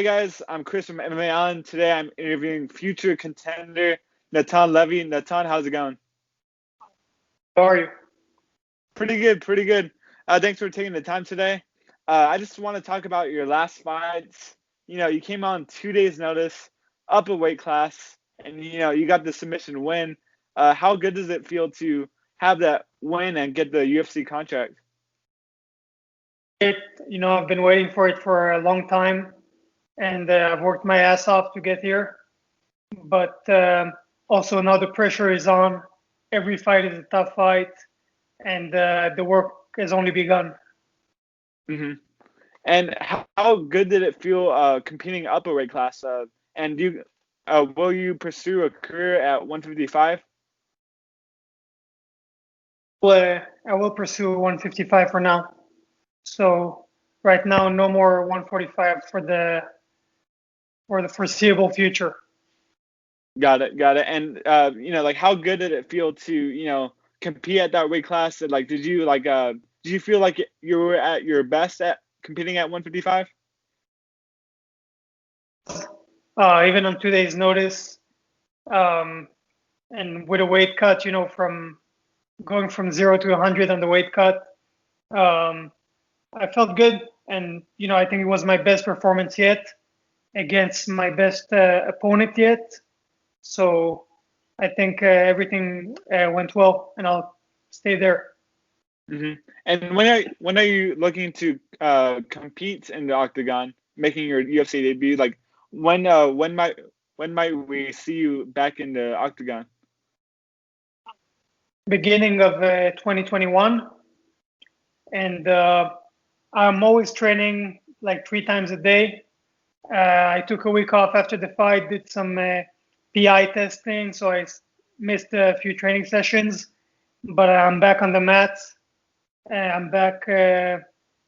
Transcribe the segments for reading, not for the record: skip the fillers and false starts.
guys, I'm Chris from MMA On. Today I'm interviewing future contender Natan Levy. Natan, how's it going? How are you? Pretty good, pretty good. Thanks for taking the time today. I just want to talk about your last fights. You came on 2 days' notice, up a weight class, and you got the submission win. How good does it feel to have that win and get the UFC contract? I've been waiting for it for a long time, and I've worked my ass off to get here. But also now the pressure is on. Every fight is a tough fight, and the work has only begun. hmm And how good did it feel competing up a weight class? And will you pursue a career at 155? I will pursue 155 for now. So right now, no more 145 for the foreseeable future. Got it, got it. And like how good did it feel to compete at that weight class? And like, did you feel like you were at your best at competing at 155? Even on 2 days' notice, and with a weight cut, from going from 0 to 100 on the weight cut, I felt good, and I think it was my best performance yet against my best opponent yet. So I think everything went well, and I'll stay there. And when are you looking to compete in the octagon, making your UFC debut? Like when might we see you back in the octagon? Beginning of 2021, and I'm always training like 3 times a day. I took a week off after the fight, did some PI testing, so I missed a few training sessions, but I'm back on the mat. I'm back to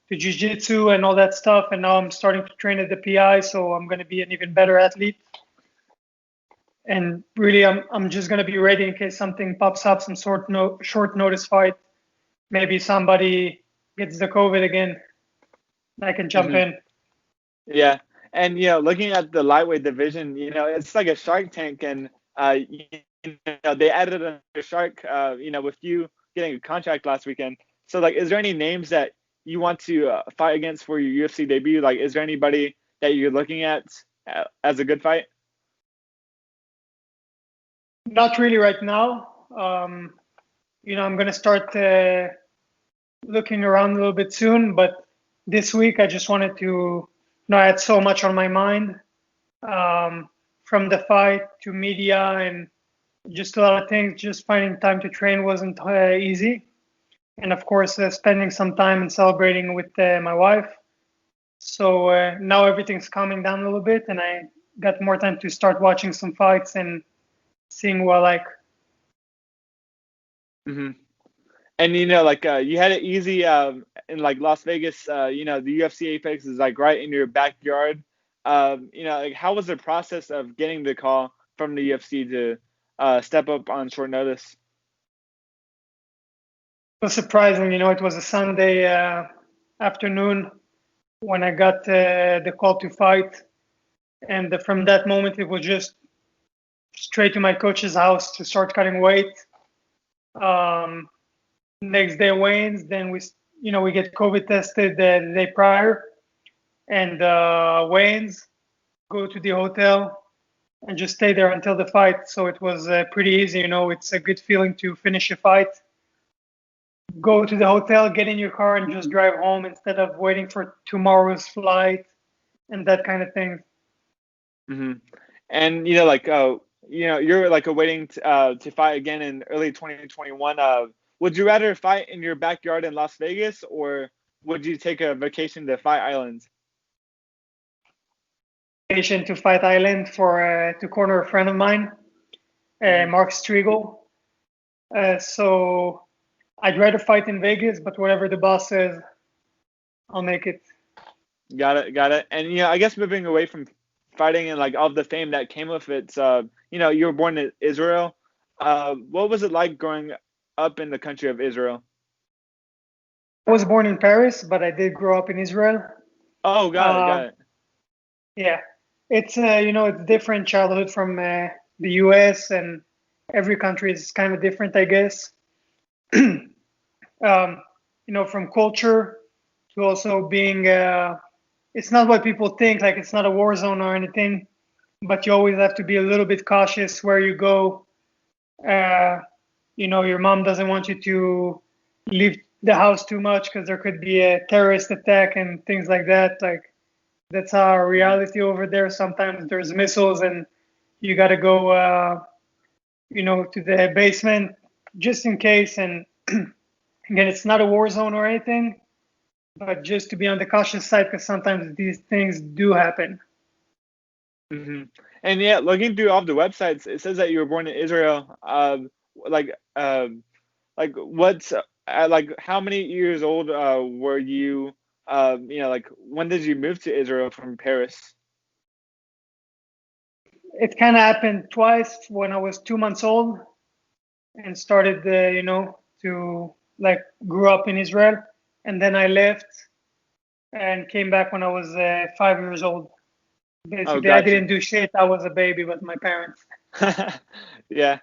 Jiu-Jitsu and all that stuff, and now I'm starting to train at the PI, so I'm going to be an even better athlete. And really, I'm just going to be ready in case something pops up, some short notice fight. Maybe somebody gets the COVID again, I can jump in. Yeah. And looking at the lightweight division, it's like a Shark Tank, and they added a shark, with you getting a contract last weekend. So like, is there any names that you want to fight against for your UFC debut? Like, is there anybody that you're looking at as a good fight? Not really right now. I'm going to start looking around a little bit soon, but this week I just wanted to. I had so much on my mind, from the fight to media and just a lot of things. Just finding time to train wasn't easy, and of course spending some time and celebrating with my wife. So now everything's calming down a little bit, and I got more time to start watching some fights and seeing who I like. And like you had it easy in like Las Vegas. The UFC Apex is like right in your backyard. Like how was the process of getting the call from the UFC to step up on short notice? It was surprising. It was a Sunday afternoon when I got the call to fight, and from that moment it was just straight to my coach's house to start cutting weight. Next day weigh-ins, then we get COVID tested the day prior, and weigh-ins, go to the hotel, and just stay there until the fight. So it was pretty easy. It's a good feeling to finish a fight, go to the hotel, get in your car, and just drive home instead of waiting for tomorrow's flight and that kind of thing. And like you're like awaiting to fight again in early 2021. Would you rather fight in your backyard in Las Vegas, or would you take a vacation to Fight Island? Vacation to Fight Island to corner a friend of mine, Mark Striegel. So I'd rather fight in Vegas, but whatever the boss says, I'll make it. Got it. And I guess moving away from fighting and like all the fame that came with it, you were born in Israel. What was it like growing up in the country of Israel? I was born in Paris, but I did grow up in Israel. Oh, got it. Yeah, it's it's different childhood from the U.S. and every country is kind of different, I guess. From culture to also being, it's not what people think. Like it's not a war zone or anything, but you always have to be a little bit cautious where you go. Uh, your mom doesn't want you to leave the house too much because there could be a terrorist attack and things like that. Like that's our reality over there. Sometimes there's missiles and you got to go, to the basement just in case. And again, it's not a war zone or anything, but just to be on the cautious side because sometimes these things do happen. Hmm. And yeah, looking through all the websites, it says that you were born in Israel. Like, what's like, how many years old were you? Like, when did you move to Israel from Paris? It kind of happened twice when I was 2 months old and started, to like grew up in Israel. And then I left and came back when I was 5 years old. Oh, Basically, I gotcha. didn't do shit. I was a baby with my parents. Yeah.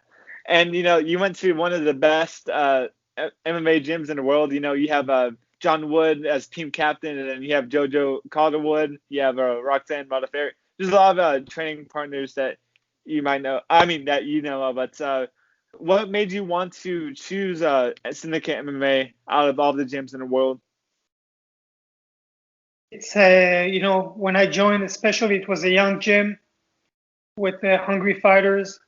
And you went to one of the best MMA gyms in the world. You have John Wood as team captain, and then you have Jojo Calderwood. You have Roxanne Modafferi. There's a lot of training partners that you might know. I mean, that you know of. But what made you want to choose Syndicate MMA out of all the gyms in the world? It's when I joined, especially it was a young gym with hungry fighters.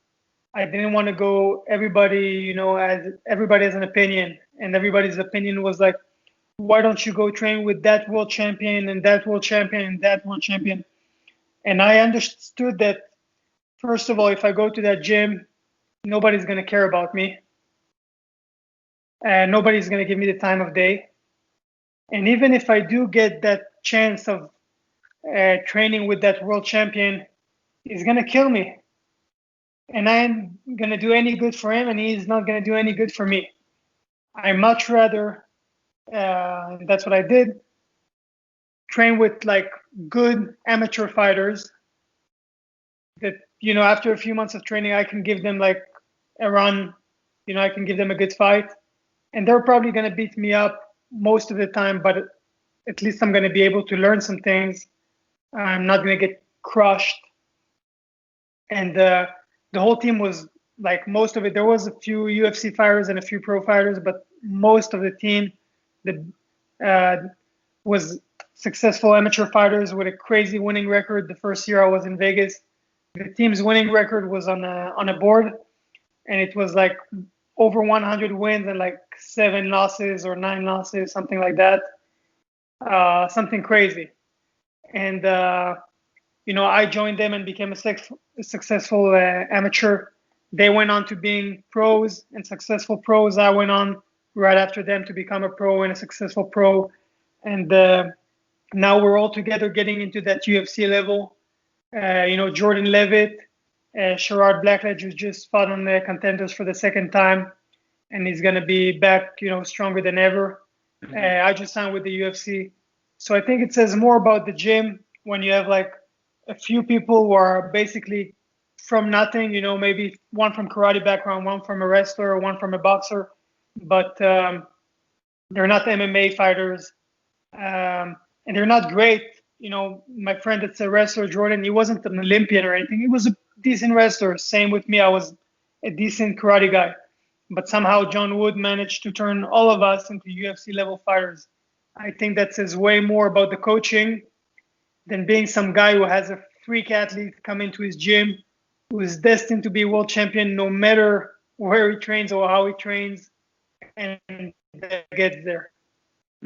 I didn't want to go. Everybody has an opinion, and everybody's opinion was like, why don't you go train with that world champion and that world champion and that world champion? And I understood that, first of all, if I go to that gym, nobody's going to care about me and nobody's going to give me the time of day. And even if I do get that chance of training with that world champion, he's going to kill me. And I ain't going to do any good for him, and he's not going to do any good for me. I much rather, that's what I did, train with like good amateur fighters that, after a few months of training, I can give them like a run, I can give them a good fight. And they're probably going to beat me up most of the time, but at least I'm going to be able to learn some things. I'm not going to get crushed. And the whole team was like, most of it, there was a few UFC fighters and a few pro fighters, but most of the team that was successful amateur fighters with a crazy winning record. The first year I was in Vegas, the team's winning record was on a board, and it was like over 100 wins and like 7 losses or 9 losses, something like that, something crazy. And I joined them and became a successful amateur. They went on to being pros and successful pros. I went on right after them to become a pro and a successful pro. And now we're all together getting into that UFC level. Jordan Levitt, Sherrod Blackledge, who just fought on the Contenders for the second time, and he's going to be back, stronger than ever. Mm-hmm. I just signed with the UFC. So I think it says more about the gym when you have like a few people who are basically from nothing, maybe one from karate background, one from a wrestler, one from a boxer, but they're not MMA fighters, and they're not great. My friend that's a wrestler, Jordan, he wasn't an Olympian or anything. He was a decent wrestler. Same with me. I was a decent karate guy. But somehow John Wood managed to turn all of us into UFC level fighters. I think that says way more about the coaching than being some guy who has a freak athlete come into his gym who is destined to be world champion no matter where he trains or how he trains and gets there.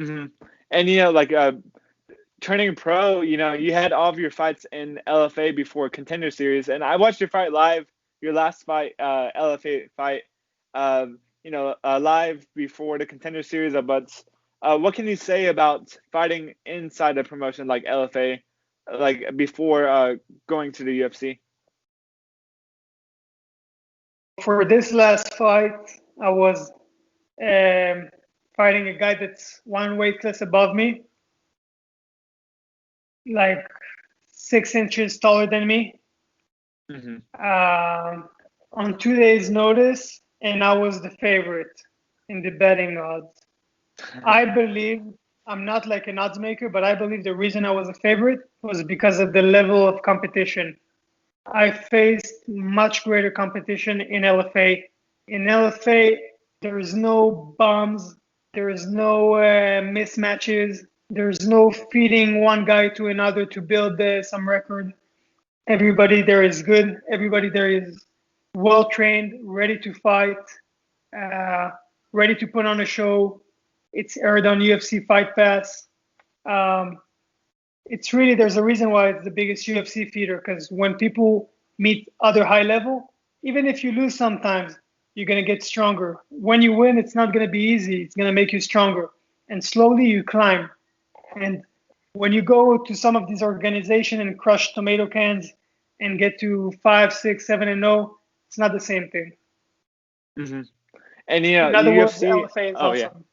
Mm-hmm. And like turning pro, you had all of your fights in LFA before Contender Series, and I watched your fight live, your last fight, LFA fight, live before the Contender Series. But what can you say about fighting inside a promotion like LFA, like before going to the UFC? For this last fight, I was fighting a guy that's one weight class above me, like 6 inches taller than me. Mm-hmm. On 2 days' notice, and I was the favorite in the betting odds. I believe, I'm not like an odds maker, but I believe the reason I was a favorite was because of the level of competition. I faced much greater competition in LFA. In LFA, there is no bombs, there is no mismatches, there's no feeding one guy to another to build some record. Everybody there is good. Everybody there is well trained, ready to fight, uh, ready to put on a show. It's aired on UFC Fight Pass. Um, it's really, there's a reason why it's the biggest UFC feeder, because when people meet other high level, even if you lose sometimes, you're going to get stronger. When you win, it's not going to be easy. It's going to make you stronger. And slowly you climb. And when you go to some of these organizations and crush tomato cans and get to 5, 6, 7, and 0, it's not the same thing. Mm-hmm. And In other words, UFC. LFA is Oh yeah, awesome.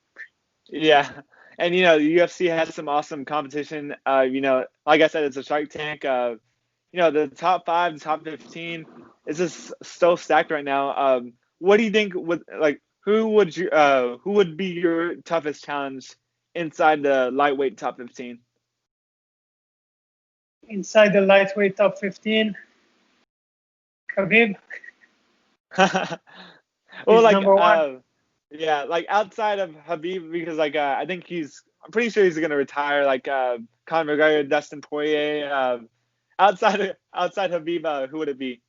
yeah. And the UFC has some awesome competition. Like I said, it's a Shark Tank. The top 5, the top 15 is just so stacked right now. What do you think who would be your toughest challenge inside the lightweight top 15? Inside the lightweight top 15, Khabib. Well, He's number one. yeah, like outside of Habib, because I think I'm pretty sure he's gonna retire. Conor McGregor, Dustin Poirier. Outside Habib, who would it be?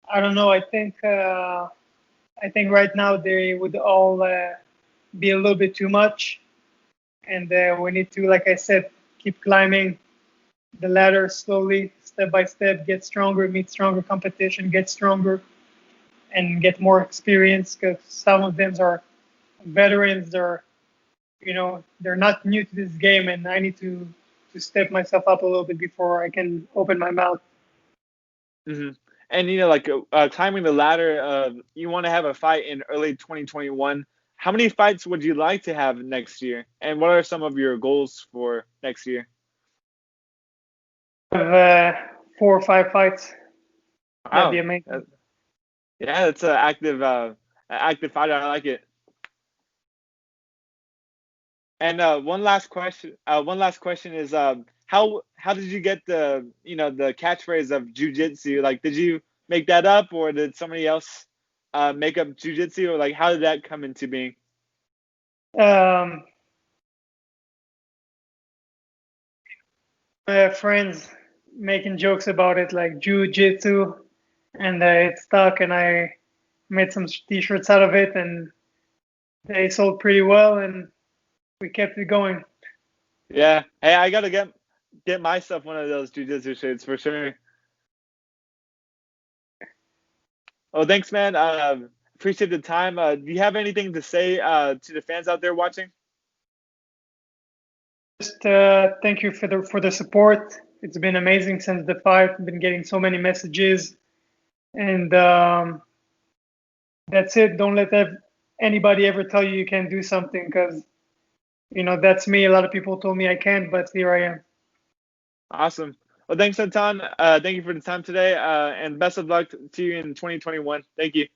I don't know. I think right now they would all be a little bit too much, and we need to, like I said, keep climbing the ladder slowly, step by step, get stronger, meet stronger competition, get stronger, and get more experience. Because some of them are veterans, they're not new to this game, and I need to step myself up a little bit before I can open my mouth. Mm-hmm. And climbing the ladder, you want to have a fight in early 2021. How many fights would you like to have next year? And what are some of your goals for next year? I have 4 or 5 fights. That'd be Wow. amazing. Yeah, that's an active fighter. I like it. And one last question. One last question is how did you get the catchphrase of Jiu-Jitsu? Like, did you make that up, or did somebody else make up Jiu-Jitsu, or how did that come into being? Um, Friends making jokes about it, like Jiu-Jitsu, and it stuck, and I made some t-shirts out of it, and they sold pretty well, and we kept it going. Yeah. Hey, I gotta get myself one of those Jiu-Jitsu shirts for sure. Oh, thanks, man. Appreciate the time. Do you have anything to say to the fans out there watching? Just thank you for the support. It's been amazing since the fight. I've been getting so many messages, and that's it. Don't let anybody ever tell you can't do something, because that's me. A lot of people told me I can't, but here I am. Awesome. Well, thanks, Natan. Thank you for the time today, and best of luck to you in 2021. Thank you.